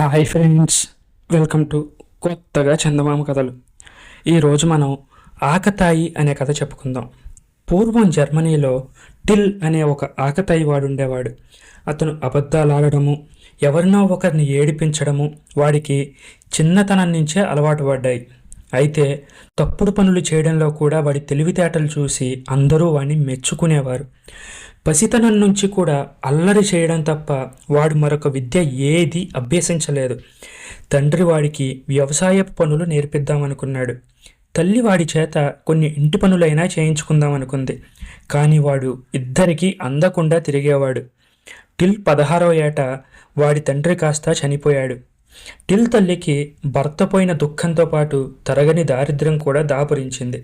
Hi friends, welcome to కొత్తగా చందమామ కథలు. ఈరోజు మనం ఆకతాయి అనే కథ చెప్పుకుందాం. పూర్వం జర్మనీలో టిల్ అనే ఒక ఆకతాయి వాడు ఉండేవాడు. అతను అబద్ధాలు ఆడడము, ఎవరినో ఒకరిని ఏడిపించడము వాడికి చిన్నతనం నుంచే అలవాటు పడ్డాయి. అయితే తప్పుడు పనులు చేయడంలో కూడా వాడి తెలివితేటలు చూసి అందరూ వాడిని మెచ్చుకునేవారు. పసితనం నుంచి కూడా అల్లరి చేయడం తప్ప వాడు మరొక విద్య ఏది అభ్యసించలేదు. తండ్రి వాడికి వ్యవసాయ పనులు నేర్పిద్దామనుకున్నాడు. తల్లి వాడి చేత కొన్ని ఇంటి పనులైనా చేయించుకుందామనుకుంది. కానీ వాడు ఇద్దరికీ అందకుండా తిరిగేవాడు. టిల్ 16వ ఏట వాడి తండ్రి కాస్త చనిపోయాడు. టిల్ తల్లికి భర్త పోయిన దుఃఖంతో పాటు తరగని దారిద్ర్యం కూడా దాపురించింది.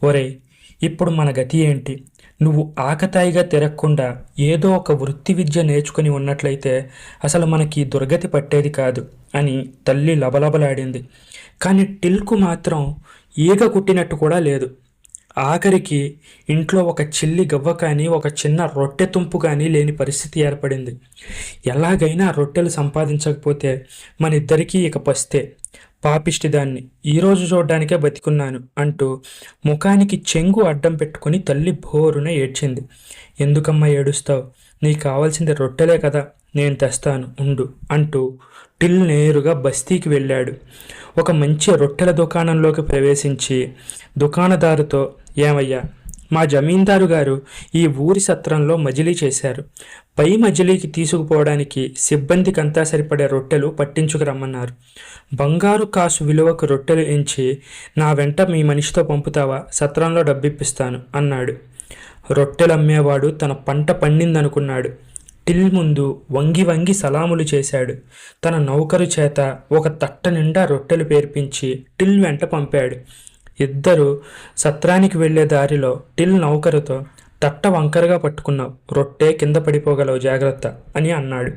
ఒరే, ఇప్పుడు మన గతి ఏంటి? నువ్వు ఆకతాయిగా తిరగకుండా ఏదో ఒక వృత్తి విద్య నేర్చుకుని ఉన్నట్లయితే అసలు మనకి దుర్గతి పట్టేది కాదు అని తల్లి లబలబలాడింది. కానీ టిల్కు మాత్రం ఈగ కుట్టినట్టు కూడా లేదు. ఆఖరికి ఇంట్లో ఒక చిల్లి గవ్వ కానీ ఒక చిన్న రొట్టె తుంపు కానీ లేని పరిస్థితి ఏర్పడింది. ఎలాగైనా రొట్టెలు సంపాదించకపోతే మన ఇద్దరికీ ఇక పస్తే, పాపిష్టిదాన్ని ఈరోజు చూడ్డానికే బతికున్నాను అంటూ ముఖానికి చెంగు అడ్డం పెట్టుకుని తల్లి బోరున ఏడ్చింది. ఎందుకమ్మా ఏడుస్తావు? నీకు కావాల్సింది రొట్టెలే కదా, నేను తెస్తాను ఉండు అంటూ టిల్ నేరుగా బస్తీకి వెళ్ళాడు. ఒక మంచి రొట్టెల దుకాణంలోకి ప్రవేశించి దుకాణదారుతో, ఏమయ్యా, మా జమీందారు గారు ఈ ఊరి సత్రంలో మజిలీ చేశారు. పై మజిలీకి తీసుకుపోవడానికి సిబ్బందికంతా సరిపడే రొట్టెలు పట్టించుకురమ్మన్నారు. బంగారు కాసు విలువకు రొట్టెలు ఎంచి నా వెంట మీ మనిషితో పంపుతావా? సత్రంలో డబ్బిప్పిస్తాను అన్నాడు. రొట్టెలు అమ్మేవాడు తన పంట పండిందనుకున్నాడు. టిల్ ముందు వంగి వంగి సలాములు చేశాడు. తన నౌకరు చేత ఒక తట్ట నిండా రొట్టెలు పేర్పించి టిల్ వెంట పంపాడు. ఇద్దరు సత్రానికి వెళ్లే దారిలో టిల్ నౌకరుతో, తట్ట వంకరగా పట్టుకున్నావు, రొట్టె కింద పడిపోగలవు, జాగ్రత్త అని అన్నాడు.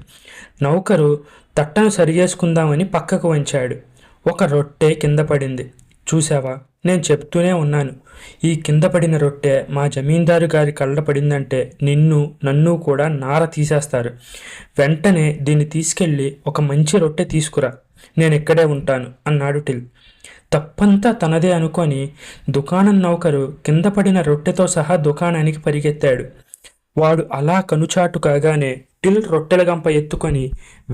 నౌకరు తట్టను సరిచేసుకుందామని పక్కకు వంచాడు. ఒక రొట్టె కింద పడింది. చూసావా, నేను చెప్తూనే ఉన్నాను, ఈ కింద పడిన రొట్టె మా జమీందారు గారి కళ్ళ పడిందంటే నన్ను కూడా నార తీసేస్తారు. వెంటనే దీన్ని తీసుకెళ్ళి ఒక మంచి రొట్టె తీసుకురా, నేను ఇక్కడే ఉంటాను అన్నాడు టిల్. తప్పంతా తనదే అనుకొని దుకాణం నౌకరు కింద పడిన రొట్టెతో సహా దుకాణానికి పరిగెత్తాడు. వాడు అలా కనుచాటు కాగానే టిల్ రొట్టెల గంప ఎత్తుకొని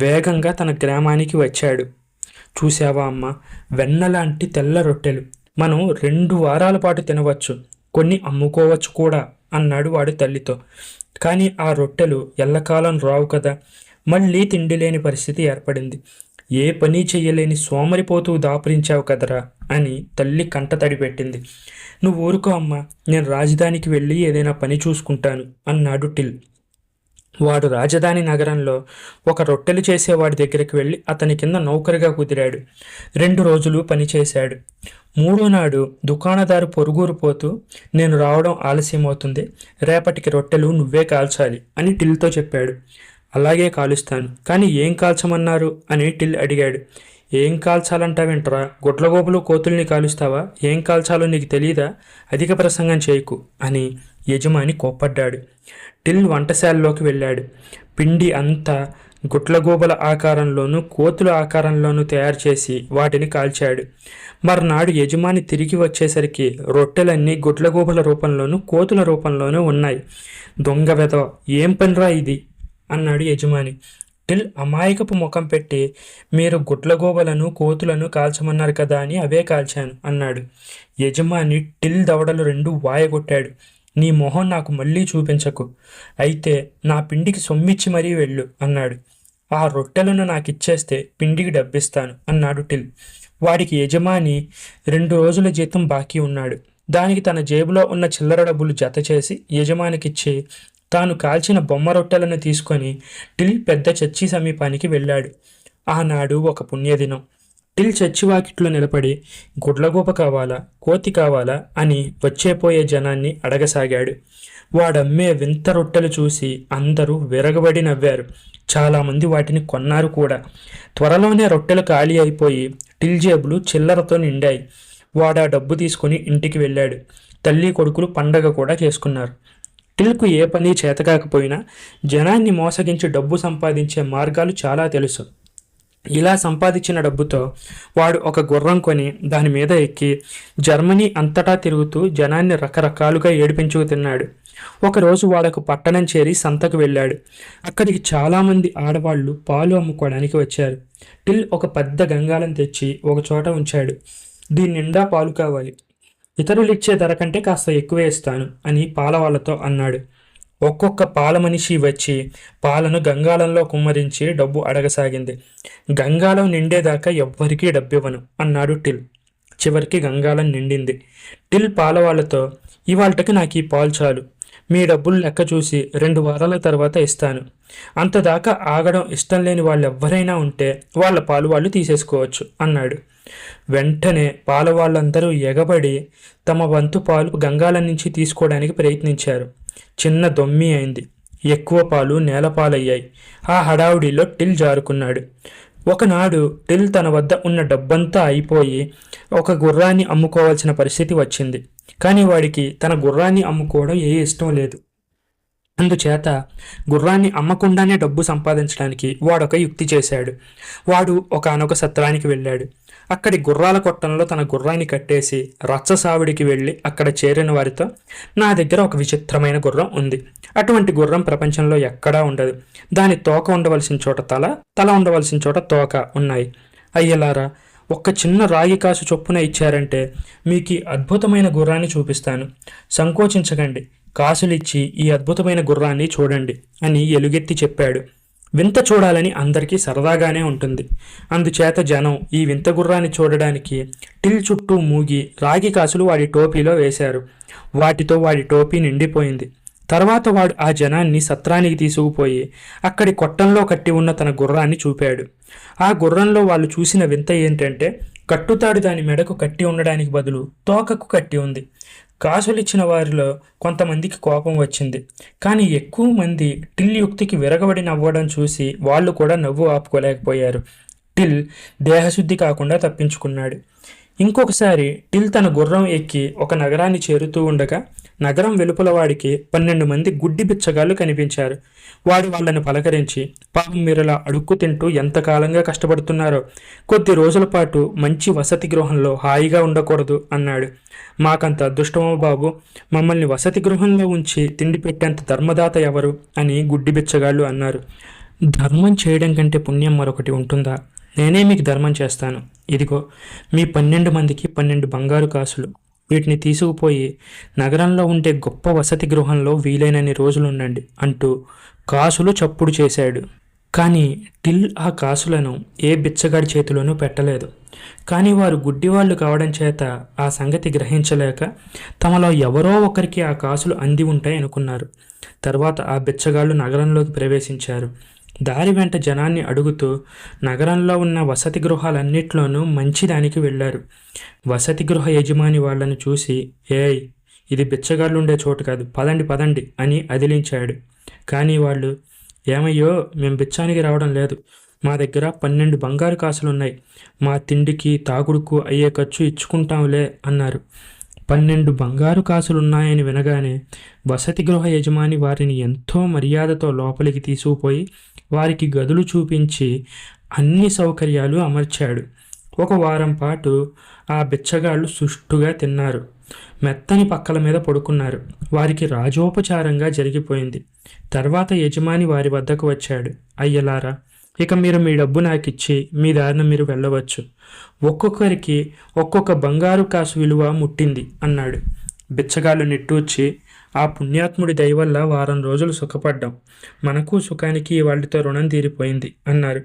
వేగంగా తన గ్రామానికి వచ్చాడు. చూసావా అమ్మ, వెన్నలాంటి తెల్ల రొట్టెలు, మనం 2 వారాల పాటు తినవచ్చు, కొన్ని అమ్ముకోవచ్చు కూడా అన్నాడు వాడి తల్లితో. కానీ ఆ రొట్టెలు ఎల్లకాలం రావు కదా. మళ్ళీ తిండి లేని పరిస్థితి ఏర్పడింది. ఏ పని చెయ్యలేని సోమరిపోతూ దాపురించావు కదరా అని తల్లి కంట తడిపెట్టింది. నువ్వు ఊరుకో అమ్మా, నేను రాజధానికి వెళ్ళి ఏదైనా పని చూసుకుంటాను అన్నాడు టిల్. వాడు రాజధాని నగరంలో ఒక రొట్టెలు చేసేవాడి దగ్గరికి వెళ్ళి అతని కింద నౌకరుగా కుదిరాడు. 2 రోజులు పనిచేశాడు. 3వ నాడు దుకాణదారు పొరుగురు పోతూ, నేను రావడం ఆలస్యమవుతుంది, రేపటికి రొట్టెలు నువ్వే కాల్చాలి అని టిల్తో చెప్పాడు. అలాగే కాలుస్తాను, కానీ ఏం కాల్చమన్నారు అని టిల్ అడిగాడు. ఏం కాల్చాలంటావేంట్రా, గుడ్లగోపులు కోతుల్ని కాలుస్తావా? ఏం కాల్చాలో నీకు తెలీదా? అధిక ప్రసంగం చేయకు అని యజమాని కోప్పడ్డాడు. టిల్ వంటశాలలోకి వెళ్ళాడు. పిండి అంతా గుడ్లగోబల ఆకారంలోనూ కోతుల ఆకారంలోనూ తయారు చేసి వాటిని కాల్చాడు. మర్నాడు యజమాని తిరిగి వచ్చేసరికి రొట్టెలన్నీ గుడ్లగోబల రూపంలోనూ కోతుల రూపంలోనూ ఉన్నాయి. దొంగ వెధవ, ఏం పనిరా ఇది అన్నాడు యజమాని. టిల్ అమాయకపు ముఖం పెట్టి, మీరు గుడ్లగోబలను కోతులను కాల్చమన్నారు కదా అని అవే కాల్చాను అన్నాడు. యజమాని టిల్ దవడలు 2 వాయగొట్టాడు. నీ మొహం నాకు మళ్ళీ చూపించకు, అయితే నా పిండికి సొమ్మిచ్చి మరీ వెళ్ళు అన్నాడు. ఆ రొట్టెలను నాకిచ్చేస్తే పిండికి డబ్బిస్తాను అన్నాడు టిల్. వాడికి యజమాని 2 రోజుల జీతం బాకీ ఉన్నాడు. దానికి తన జేబులో ఉన్న చిల్లర డబ్బులు జత చేసి యజమానికిచ్చి తాను కాల్చిన బొమ్మ రొట్టెలను తీసుకొని టిల్ పెద్ద చర్చి సమీపానికి వెళ్ళాడు. ఆనాడు ఒక పుణ్యదినం. టిల్ చర్చి వాకిట్లో నిలబడి గుడ్లగూప కావాలా, కోతి కావాలా అని వచ్చేపోయే జనాన్ని అడగసాగాడు. వాడమ్మే వింత రొట్టెలు చూసి అందరూ విరగబడి నవ్వారు. చాలామంది వాటిని కొన్నారు కూడా. త్వరలోనే రొట్టెలు ఖాళీ అయిపోయి టిల్ జేబులు చిల్లరతో నిండాయి. వాడా డబ్బు తీసుకుని ఇంటికి వెళ్ళాడు. తల్లి కొడుకులు పండగ కూడా చేసుకున్నారు. టిల్కు ఏ పని చేతకాకపోయినా జనాన్ని మోసగించి డబ్బు సంపాదించే మార్గాలు చాలా తెలుసు. ఇలా సంపాదించిన డబ్బుతో వాడు ఒక గుర్రం కొని దాని మీద ఎక్కి జర్మనీ అంతటా తిరుగుతూ జనాన్ని రకరకాలుగా ఏడిపించుకు తిన్నాడు. ఒకరోజు వాడొక పట్టణం చేరి సంతకు వెళ్ళాడు. అక్కడికి చాలామంది ఆడవాళ్లు పాలు అమ్ముకోవడానికి వచ్చారు. టిల్ ఒక పెద్ద గంగాళం తెచ్చి ఒక చోట ఉంచాడు. దీని నిండా పాలు కావాలి, ఇతరులు ఇచ్చే ధర కంటే కాస్త ఎక్కువే ఇస్తాను అని పాలవాళ్లతో అన్నాడు. ఒక్కొక్క పాల మనిషి వచ్చి పాలను గంగాళంలో కుమ్మరించి డబ్బు అడగసాగింది. గంగాళం నిండేదాకా ఎవ్వరికీ డబ్బివ్వను అన్నాడు టిల్. చివరికి గంగాళం నిండింది. టిల్ పాలవాళ్లతో, ఇవాళకి నాకు ఈ పాలు చాలు, మీ డబ్బులు లెక్క చూసి 2 వారాల తర్వాత ఇస్తాను. అంతదాకా ఆగడం ఇష్టం లేని వాళ్ళు ఎవరైనా ఉంటే వాళ్ళ పాలు వాళ్ళు తీసేసుకోవచ్చు అన్నాడు. వెంటనే పాలవాళ్ళందరూ ఎగబడి తమ వంతు పాలు గంగాళం నుంచి తీసుకోవడానికి ప్రయత్నించారు. చిన్న దొమ్మి అయింది. ఎక్కువ పాలు నేలపాలయ్యాయి. ఆ హడావుడిలో టిల్ జారుకున్నాడు. ఒకనాడు టిల్ తన వద్ద ఉన్న డబ్బంతా అయిపోయి ఒక గుర్రాన్ని అమ్ముకోవాల్సిన పరిస్థితి వచ్చింది. కానీ వాడికి తన గుర్రాన్ని అమ్ముకోవడం ఇష్టం లేదు. అందుచేత గుర్రాన్ని అమ్మకుండానే డబ్బు సంపాదించడానికి వాడొక యుక్తి చేశాడు. వాడు ఒకానొక సత్రానికి వెళ్ళాడు. అక్కడి గుర్రాల కొట్టంలో తన గుర్రాన్ని కట్టేసి రచ్చసావిడికి వెళ్ళి అక్కడ చేరిన వారితో, నా దగ్గర ఒక విచిత్రమైన గుర్రం ఉంది. అటువంటి గుర్రం ప్రపంచంలో ఎక్కడా ఉండదు. దాని తోక ఉండవలసిన చోట తల, తల ఉండవలసిన చోట తోక ఉన్నాయి. అయ్యలారా, ఒక్క చిన్న రాగి కాసు చొప్పున ఇచ్చారంటే మీకు ఈ అద్భుతమైన గుర్రాన్ని చూపిస్తాను. సంకోచించకండి, కాసులిచ్చి ఈ అద్భుతమైన గుర్రాన్ని చూడండి అని ఎలుగెత్తి చెప్పాడు. వింత చూడాలని అందరికీ సరదాగానే ఉంటుంది. అందుచేత జనం ఈ వింత గుర్రాన్ని చూడడానికి టిల్ చుట్టూ మూగి రాగి కాసులు వాడి టోపీలో వేశారు. వాటితో వాడి టోపీ నిండిపోయింది. తర్వాత వాడు ఆ జనాన్ని సత్రానికి తీసుకుపోయి అక్కడి కొట్టంలో కట్టి ఉన్న తన గుర్రాన్ని చూపాడు. ఆ గుర్రంలో వాళ్ళు చూసిన వింత ఏంటంటే, కట్టుతాడు దాని మెడకు కట్టి ఉండడానికి బదులు తోకకు కట్టి ఉంది. కాసులిచ్చిన వారిలో కొంతమందికి కోపం వచ్చింది. కానీ ఎక్కువ మంది టిల్ యుక్తికి విరగబడి నవ్వడం చూసి వాళ్ళు కూడా నవ్వు ఆపుకోలేకపోయారు. టిల్ దేహశుద్ధి కాకుండా తప్పించుకున్నాడు. ఇంకొకసారి టిల్ తన గుర్రం ఎక్కి ఒక నగరాన్ని చేరుతూ ఉండగా నగరం వెలుపల వాడికి 12 మంది గుడ్డి బిచ్చగాళ్ళు కనిపించారు. వాడు వాళ్ళని పలకరించి, పాపం మీరలా అడుక్కు తింటూ ఎంతకాలంగా కష్టపడుతున్నారో, కొద్ది రోజుల పాటు మంచి వసతి గృహంలో హాయిగా ఉండకూడదు అన్నాడు. మాకంత అదృష్టమో బాబు, మమ్మల్ని వసతి గృహంలో ఉంచి తిండి పెట్టేంత ధర్మదాత ఎవరు అని గుడ్డి బిచ్చగాళ్ళు అన్నారు. ధర్మం చేయడం కంటే పుణ్యం మరొకటి ఉంటుందా? నేనే మీకు ధర్మం చేస్తాను. ఇదిగో మీ 12 మందికి 12 బంగారు కాసులు. వీటిని తీసుకుపోయి నగరంలో ఉండే గొప్ప వసతి గృహంలో వీలైనన్ని రోజులుండండి అంటూ కాసులు చప్పుడు చేశాడు. కానీ టిల్ ఆ కాసులను ఏ బిచ్చగాడి చేతిలోనూ పెట్టలేదు. కానీ వారు గుడ్డివాళ్లు కావడం చేత ఆ సంగతి గ్రహించలేక తమలో ఎవరో ఒకరికి ఆ కాసులు అంది ఉంటాయి అనుకున్నారు. తర్వాత ఆ బిచ్చగాళ్ళు నగరంలోకి ప్రవేశించారు. దారి వెంట జనాన్ని అడుగుతూ నగరంలో ఉన్న వసతి గృహాలన్నిట్లోనూ మంచిదానికి వెళ్ళారు. వసతి గృహ యజమాని వాళ్ళను చూసి, ఏయ్, ఇది బిచ్చగాళ్ళుండే చోటు కాదు, పదండి పదండి అని అదిలించాడు. కానీ వాళ్ళు, ఏమయ్యో, మేము బిచ్చానికి రావడం లేదు, మా దగ్గర 12 బంగారు కాసులున్నాయి, మా తిండికి తాగుడుకు అయ్యే ఖర్చు ఇచ్చుకుంటాంలే అన్నారు. 12 బంగారు కాసులున్నాయని వినగానే వసతి గృహ యజమాని వారిని ఎంతో మర్యాదతో లోపలికి తీసుకుపోయి వారికి గదులు చూపించి అన్ని సౌకర్యాలు అమర్చాడు. 1 వారం పాటు ఆ బిచ్చగాళ్ళు సుష్టుగా తిన్నారు. మెత్తని పక్కల మీద పడుకున్నారు. వారికి రాజోపచారంగా జరిగిపోయింది. తర్వాత యజమాని వారి వద్దకు వచ్చాడు. అయ్యలారా, ఇక మీరు మీ డబ్బు నాకిచ్చి మీ దారిన మీరు వెళ్ళవచ్చు. ఒక్కొక్కరికి ఒక్కొక్క బంగారు కాసు విలువ ముట్టింది అన్నాడు. బిచ్చగాళ్ళు నిట్టూర్చి, ఆ పుణ్యాత్ముడి దయవల్ల వారం రోజులు సుఖపడ్డాం, మనకు సుఖానికి వాళ్ళతో రుణం తీరిపోయింది అన్నారు.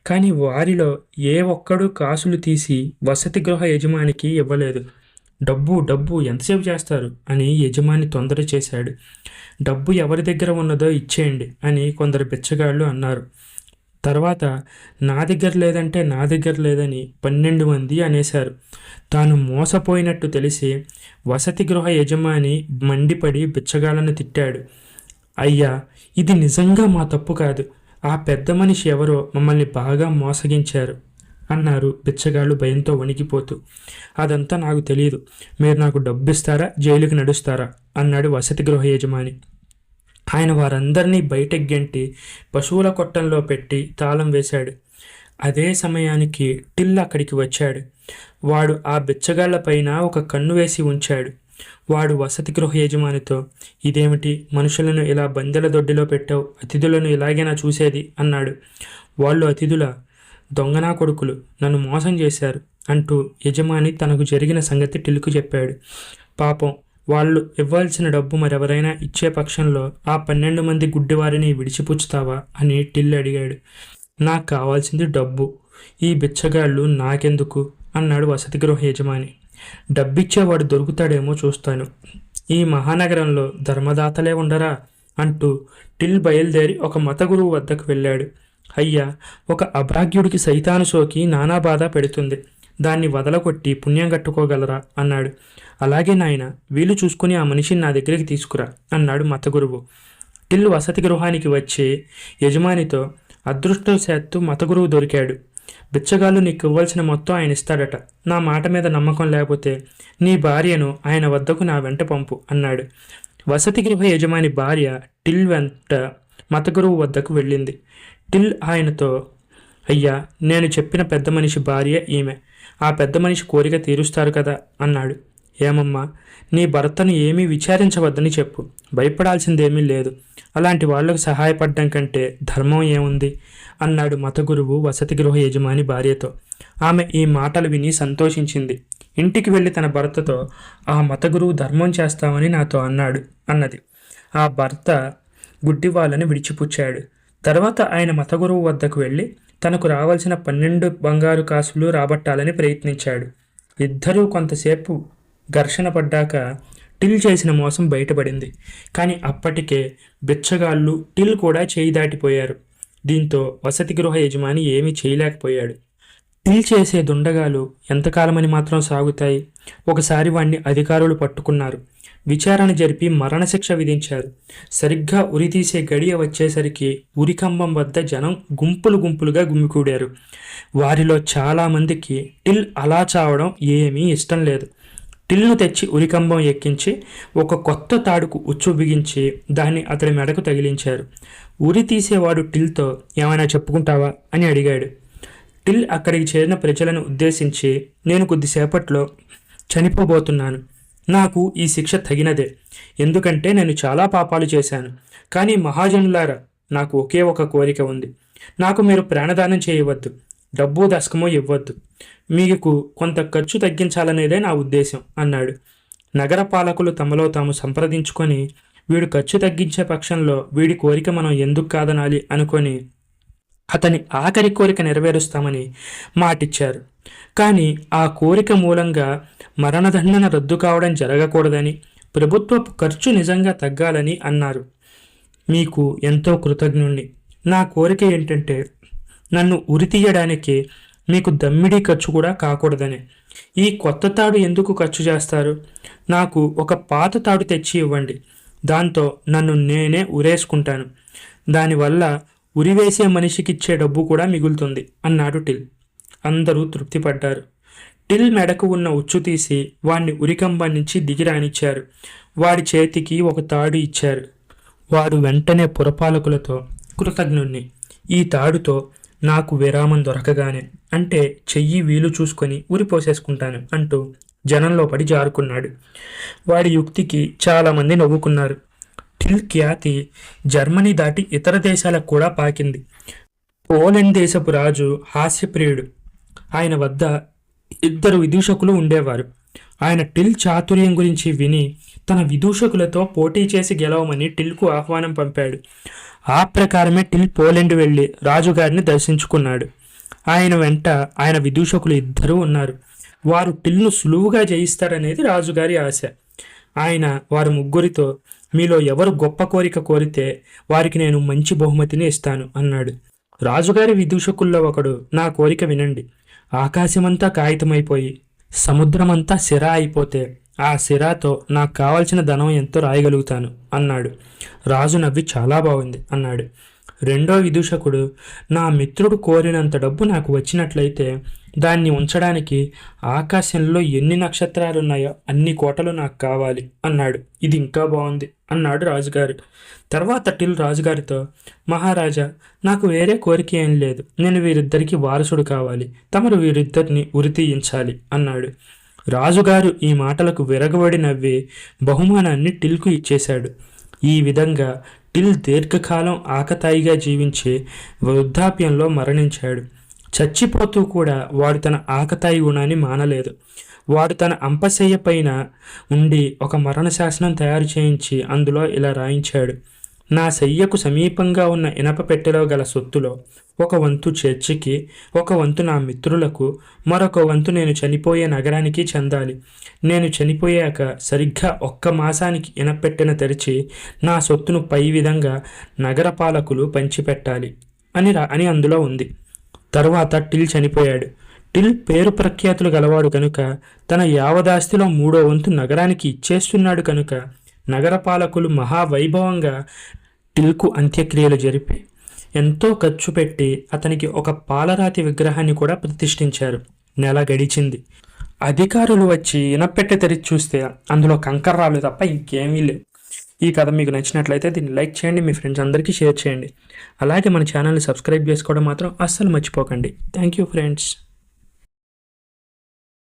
కానీ వారిలో ఏ ఒక్కడూ కాసులు తీసి వసతి గృహ యజమానికి ఇవ్వలేదు. డబ్బు డబ్బు ఎంతసేపు చేస్తారు అని యజమాని తొందర చేశాడు. డబ్బు ఎవరి దగ్గర ఉన్నదో ఇచ్చేయండి అని కొందరు బిచ్చగాళ్ళు అన్నారు. తర్వాత నా దగ్గర లేదంటే నా దగ్గర లేదని 12 మంది అనేశారు. తాను మోసపోయినట్టు తెలిసి వసతి గృహ యజమాని మండిపడి బిచ్చగాళ్ళను తిట్టాడు. అయ్యా, ఇది నిజంగా మా తప్పు కాదు, ఆ పెద్ద మనిషి ఎవరో మమ్మల్ని బాగా మోసగించారు అన్నారు బిచ్చగాళ్ళు భయంతో వణికిపోతూ. అదంతా నాకు తెలియదు, మీరు నాకు డబ్బిస్తారా, జైలుకి నడుస్తారా అన్నాడు వసతి గృహ యజమాని. ఆయన వారందరినీ బయటకు గెంటి పశువుల కొట్టంలో పెట్టి తాళం వేశాడు. అదే సమయానికి టిల్ అక్కడికి వచ్చాడు. వాడు ఆ బిచ్చగాళ్లపైన ఒక కన్ను వేసి ఉంచాడు. వాడు వసతి గృహ యజమానితో, ఇదేమిటి, మనుషులను ఇలా బందెల దొడ్డిలో పెట్టావు, అతిథులను ఇలాగేనా చూసేది అన్నాడు. వాళ్ళు అతిథుల, దొంగనా కొడుకులు, నన్ను మోసం చేశారు అంటూ యజమాని తనకు జరిగిన సంగతి టిల్కు చెప్పాడు. పాపం, వాళ్ళు ఇవ్వాల్సిన డబ్బు మరెవరైనా ఇచ్చే పక్షంలో ఆ 12 మంది గుడ్డివారిని విడిచిపుచ్చుతావా అని టిల్ అడిగాడు. నాకు కావాల్సింది డబ్బు, ఈ బిచ్చగాళ్ళు నాకెందుకు అన్నాడు వసతి గృహ యజమాని. డబ్బిచ్చేవాడు దొరుకుతాడేమో చూస్తాను, ఈ మహానగరంలో ధర్మదాతలే ఉండరా అంటూ టిల్ బయలుదేరి ఒక మత గురువు వద్దకు వెళ్ళాడు. అయ్యా, ఒక అభాగ్యుడికి సైతాను సోకి నానా బాధ పెడుతుంది, దాన్ని వదలకొట్టి పుణ్యం కట్టుకోగలరా అన్నాడు. అలాగే నాయన, వీలు చూసుకుని ఆ మనిషిని నా దగ్గరికి తీసుకురా అన్నాడు మత గురువు. టిల్ వసతి గృహానికి వచ్చి యజమానితో, అదృష్టవశాత్తు మత గురువు దొరికాడు, బిచ్చగాళ్ళు నీకు ఇవ్వాల్సిన మొత్తం ఆయన ఇస్తాడట, నా మాట మీద నమ్మకం లేకపోతే నీ భార్యను ఆయన వద్దకు నా వెంట పంపు అన్నాడు. వసతి గృహ యజమాని భార్య టిల్ వెంట మత గురువు వద్దకు వెళ్ళింది. టిల్ ఆయనతో, అయ్యా, నేను చెప్పిన పెద్ద మనిషి భార్య ఈమె, ఆ పెద్ద మనిషి కోరిక తీరుస్తారు కదా అన్నాడు. ఏమమ్మా, నీ భర్తను ఏమీ విచారించవద్దని చెప్పు, భయపడాల్సిందేమీ లేదు, అలాంటి వాళ్లకు సహాయపడడం కంటే ధర్మం ఏముంది అన్నాడు మత గురువు వసతి గృహ యజమాని భార్యతో. ఆమె ఈ మాటలు విని సంతోషించింది. ఇంటికి వెళ్ళి తన భర్తతో, ఆ మత గురువు ధర్మం చేస్తామని నాతో అన్నది. ఆ భర్త గుడ్డి వాళ్ళని విడిచిపుచ్చాడు. తర్వాత ఆయన మత గురువు వద్దకు వెళ్ళి తనకు రావాల్సిన 12 బంగారు కాసులు రాబట్టాలని ప్రయత్నించాడు. ఇద్దరూ కొంతసేపు ఘర్షణ పడ్డాక టిల్ చేసిన మోసం బయటపడింది. కానీ అప్పటికే బిచ్చగాళ్ళు టిల్ కూడా చేయి దాటిపోయారు. దీంతో వసతి గృహ యజమాని ఏమీ చేయలేకపోయాడు. టిల్ చేసే దుండగాలు ఎంతకాలమని మాత్రం సాగుతాయి. ఒకసారి వాణ్ణి అధికారులు పట్టుకున్నారు. విచారణ జరిపి మరణశిక్ష విధించారు. సరిగ్గా ఉరితీసే గడియ వచ్చేసరికి ఉరికంబం వద్ద జనం గుంపులు గుంపులుగా గుమికూడారు. వారిలో చాలామందికి టిల్ అలా చావడం ఏమీ ఇష్టం లేదు. టిల్ను తెచ్చి ఉరికంబం ఎక్కించి ఒక కొత్త తాడుకు ఉచ్చు బిగించి దాన్ని అతడి మెడకు తగిలించారు. ఉరి తీసేవాడు టిల్తో, ఏమైనా చెప్పుకుంటావా అని అడిగాడు. టిల్ అక్కడికి చేరిన ప్రజలను ఉద్దేశించి, నేను కొద్దిసేపట్లో చనిపోబోతున్నాను, నాకు ఈ శిక్ష తగినదే, ఎందుకంటే నేను చాలా పాపాలు చేశాను. కానీ మహాజనులారా, నాకు ఒకే ఒక కోరిక ఉంది, నాకు మీరు ప్రాణదానం చేయవద్దు, డబ్బు దశకమో ఇవ్వద్దు, మీకు కొంత ఖర్చు తగ్గించాలనేదే నా ఉద్దేశం అన్నాడు. నగర పాలకులు తమలో తాము సంప్రదించుకొని, వీడు ఖర్చు తగ్గించే పక్షంలో వీడి కోరిక మనం ఎందుకు కాదనాలి అనుకొని అతని ఆఖరి కోరిక నెరవేరుస్తామని మాటిచ్చారు. కానీ ఆ కోరిక మూలంగా మరణదండన రద్దు కావడం జరగకూడదని, ప్రభుత్వపు ఖర్చు నిజంగా తగ్గాలని అన్నారు. మీకు ఎంతో కృతజ్ఞుణ్ణి. నా కోరిక ఏంటంటే, నన్ను ఉరితీయడానికి మీకు దమ్మిడీ ఖర్చు కూడా కాకూడదని. ఈ కొత్త తాడు ఎందుకు ఖర్చు చేస్తారు? నాకు ఒక పాత తాడు తెచ్చి ఇవ్వండి, దాంతో నన్ను నేనే ఉరేసుకుంటాను, దానివల్ల ఉరివేసే మనిషికిచ్చే డబ్బు కూడా మిగులుతుంది అన్నాడు టిల్. అందరూ తృప్తిపడ్డారు. టిల్ మెడకు ఉన్న ఉచ్చు తీసి వాణ్ణి ఉరికంబం నుంచి దిగి రానిచ్చారు. వాడి చేతికి ఒక తాడు ఇచ్చారు. వాడు వెంటనే పురపాలకులతో, కృతజ్ఞుణ్ణి, ఈ తాడుతో నాకు విరామం దొరకగానే, అంటే చెయ్యి వీలు చూసుకొని ఉరిపోసేసుకుంటాను అంటూ జనంలో పడి జారుకున్నాడు. వాడి యుక్తికి చాలామంది నవ్వుకున్నారు. టిల్ ఖ్యాతి జర్మనీ దాటి ఇతర దేశాలకు కూడా పాకింది. పోలెండ్ దేశపు రాజు హాస్యప్రియుడు. ఆయన వద్ద 2 విదూషకులు ఉండేవారు. ఆయన టిల్ చాతుర్యం గురించి విని తన విదూషకులతో పోటీ చేసి గెలవమని టిల్కు ఆహ్వానం పంపాడు. ఆ ప్రకారమే టిల్ పోలెండ్ వెళ్ళి రాజుగారిని దర్శించుకున్నాడు. ఆయన వెంట ఆయన విదూషకులు 2 ఉన్నారు. వారు టిల్ను సులువుగా జయిస్తారనేది రాజుగారి ఆశ. ఆయన వారు ముగ్గురితో, మీలో ఎవరు గొప్ప కోరిక కోరితే వారికి నేను మంచి బహుమతిని ఇస్తాను అన్నాడు. రాజుగారి విదూషకుల్లో ఒకడు, నా కోరిక వినండి, ఆకాశమంతా కాగితమైపోయి సముద్రమంతా సిరా అయిపోతే ఆ సిరాతో నాకు కావాల్సిన ధనం ఎంతో రాయగలుగుతాను అన్నాడు. రాజు నవ్వి, చాలా బాగుంది అన్నాడు. రెండో విదూషకుడు, నా మిత్రుడు కోరినంత డబ్బు నాకు వచ్చినట్లయితే దాన్ని ఉంచడానికి ఆకాశంలో ఎన్ని నక్షత్రాలున్నాయో అన్ని కోటలు నాకు కావాలి అన్నాడు. ఇది ఇంకా బాగుంది అన్నాడు రాజుగారు. తర్వాత టిల్ రాజుగారితో, మహారాజా, నాకు వేరే కోరిక ఏం లేదు. నేను వీరిద్దరికి వారసుడు కావాలి. తమరు వీరిద్దరిని ఉరితీయించాలి అన్నాడు. రాజుగారు ఈ మాటలకు విరగబడి నవ్వి బహుమానాన్ని టిల్కు ఇచ్చేశాడు. ఈ విధంగా టిల్ దీర్ఘకాలం ఆకతాయిగా జీవించి వృద్ధాప్యంలో మరణించాడు. చచ్చిపోతూ కూడా వాడు తన ఆకతాయి గుణాన్ని మానలేదు. వాడు తన అంపశయ్య పైన ఉండి ఒక మరణ శాసనం తయారు చేయించి అందులో ఇలా రాయించాడు: నా శయ్యకు సమీపంగా ఉన్న ఇనప పెట్టెలో గల సొత్తులో ఒక వంతు చర్చికి, ఒక వంతు నా మిత్రులకు, మరొక వంతు నేను చనిపోయే నగరానికి చెందాలి. నేను చనిపోయాక సరిగ్గా 1 మాసానికి ఇనపెట్టెన తెరిచి నా సొత్తును పై విధంగా నగర పాలకులు పంచిపెట్టాలి అని అందులో ఉంది. తరువాత టిల్ చనిపోయాడు. టిల్ పేరు ప్రఖ్యాతులు గలవాడు కనుక తన యావదాస్తిలో 3వ వంతు నగరానికి ఇచ్చేస్తున్నాడు కనుక నగరపాలకులు మహావైభవంగా టిల్కు అంత్యక్రియలు జరిపి ఎంతో ఖర్చు పెట్టి అతనికి ఒక పాలరాతి విగ్రహాన్ని కూడా ప్రతిష్ఠించారు. నెల గడిచింది. అధికారులు వచ్చి ఇనపెట్టె తెరిచి చూస్తే అందులో కంకర్రాలు తప్ప ఇంకేమీ లేవు. ఈ కథ మీకు నచ్చినట్లయితే దీన్ని లైక్ చేయండి, మీ ఫ్రెండ్స్ అందరికీ షేర్ చేయండి. అలాగే మన ఛానల్ని సబ్స్క్రైబ్ చేసుకోవడం మాత్రం అస్సలు మర్చిపోకండి. Thank you friends.